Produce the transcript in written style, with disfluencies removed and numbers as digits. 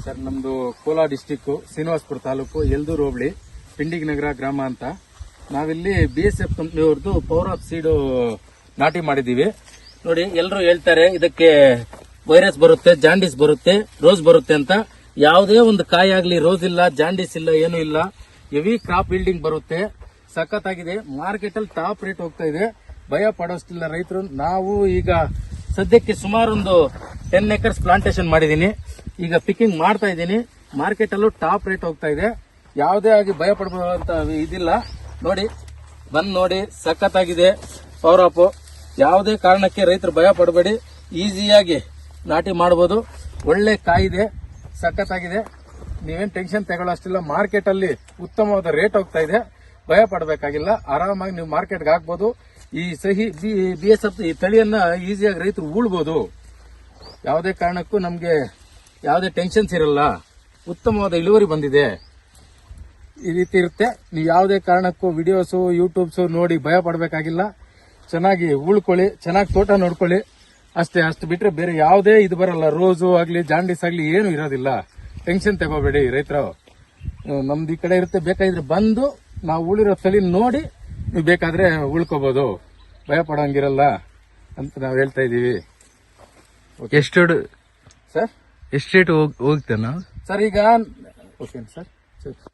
Sir ನಮ್ದು Kolar district Srinivaspur taluk ಯಲ್ದೂರು ಹೋಬಳಿ ಪಿಂಡಿಗಿ ನಗರ ಗ್ರಾಮ ಅಂತ. ನಾವಿಲ್ಲಿ BSF ಕಂಪ್ನಿಯವ್ರದ್ದು ಪವರ್ ಆಫ್ ಸೀಡ್ ನಾಟಿ ಮಾಡಿದೀವಿ. ನೋಡಿ, ಎಲ್ಲರೂ ಹೇಳ್ತಾರೆ ಇದಕ್ಕೆ ವೈರಸ್ ಬರುತ್ತೆ, ಜಾಂಡೀಸ್ ಬರುತ್ತೆ, ರೋಸ್ ಬರುತ್ತೆ ಅಂತ. ಯಾವುದೇ ಒಂದು ಕಾಯಿ ಆಗ್ಲಿ ರೋಸ್ ಇಲ್ಲ, ಜಾಂಡೀಸ್ ಇಲ್ಲ, ಏನೂ ಇಲ್ಲ. ಹೆವಿ ಕ್ರಾಪ್ ಬಿಲ್ಡಿಂಗ್ ಬರುತ್ತೆ, ಸಖತ್ತಾಗಿದೆ. ಮಾರ್ಕೆಟ್ ಅಲ್ಲಿ ಟಾಪ್ ರೇಟ್ ಹೋಗ್ತಾ ಇದೆ, ಭಯ ಪಡೋಷ್ಟಿಲ್ಲ ರೈತರು. ನಾವು ಈಗ ಸದ್ಯಕ್ಕೆ ಸುಮಾರು ಒಂದು 10 ಎಕರ್ಸ್ ಪ್ಲಾಂಟೇಶನ್ ಮಾಡಿದೀನಿ. ಈಗ ಪಿಕಿಂಗ್ ಮಾಡ್ತಾ ಇದ್ದೀನಿ. ಮಾರ್ಕೆಟ್ ಅಲ್ಲೂ ಟಾಪ್ ರೇಟ್ ಹೋಗ್ತಾ ಇದೆ. ಯಾವುದೇ ಆಗಿ ಭಯ ಪಡಬಹುದಂತ ಇದಿಲ್ಲ. ನೋಡಿ, ಬಂದ್ ನೋಡಿ, ಸಖತ್ತಾಗಿದೆ ಪವರ್ ಆಫ್. ಯಾವುದೇ ಕಾರಣಕ್ಕೆ ರೈತರು ಭಯ ಪಡಬೇಡಿ, ಈಸಿಯಾಗಿ ನಾಟಿ ಮಾಡಬಹುದು. ಒಳ್ಳೆ ಕಾಯಿದೆ, ಸಖತ್ತಾಗಿದೆ. ನೀವೇನ್ ಟೆನ್ಷನ್ ತಗೊಳ್ಳೋಷ್ಟಿಲ್ಲ. ಮಾರ್ಕೆಟ್ ಅಲ್ಲಿ ಉತ್ತಮವಾದ ರೇಟ್ ಹೋಗ್ತಾ ಇದೆ, ಭಯ ಪಡಬೇಕಾಗಿಲ್ಲ. ಆರಾಮಾಗಿ ನೀವು ಮಾರ್ಕೆಟ್ಗೆ ಹಾಕ್ಬೋದು. ಈ ಸಹಿ BSF ಈ ತಳಿಯನ್ನ ಈಸಿಯಾಗಿ ರೈತರು ಉಳ್ಬೋದು. ಯಾವುದೇ ಕಾರಣಕ್ಕೂ ನಮ್ಗೆ ಯಾವುದೇ ಟೆನ್ಷನ್ಸ್ ಇರಲ್ಲ. ಉತ್ತಮವಾದ ಇಳುವರಿ ಬಂದಿದೆ. ಈ ರೀತಿ ಇರುತ್ತೆ. ನೀವು ಯಾವುದೇ ಕಾರಣಕ್ಕೂ ವಿಡಿಯೋಸ್ ಯೂಟ್ಯೂಬ್ಸ್ ನೋಡಿ ಭಯ ಪಡಬೇಕಾಗಿಲ್ಲ. ಚೆನ್ನಾಗಿ ಉಳ್ಕೊಳ್ಳಿ, ಚೆನ್ನಾಗಿ ತೋಟ ನೋಡ್ಕೊಳ್ಳಿ, ಅಷ್ಟು ಬಿಟ್ರೆ ಬೇರೆ ಯಾವುದೇ ಇದು ಬರಲ್ಲ. ರೋಸು ಆಗ್ಲಿ, ಜಾಂಡೀಸ್ ಆಗ್ಲಿ ಏನು ಇರೋದಿಲ್ಲ. ಟೆನ್ಷನ್ ತಗೋಬೇಡಿ ರೈತರು. ನಮ್ದು ಈ ಕಡೆ ಇರುತ್ತೆ. ಬೇಕಾದ್ರೆ ಬಂದು ನಾವು ಉಳಿರೋ ತಳಿ ನೋಡಿ ನೀವು ಬೇಕಾದ್ರೆ ಉಳ್ಕೋಬಹುದು, ಭಯ ಪಡೋಂಗಿರಲ್ಲ ಅಂತ ನಾವು ಹೇಳ್ತಾ ಇದೀವಿ. ಎಷ್ಟು ಸರ್ ರೇಟ್ ಹೋಗ್ತೇನೆ ಸರ್ ಈಗ ಓಕೆ ಸರ್.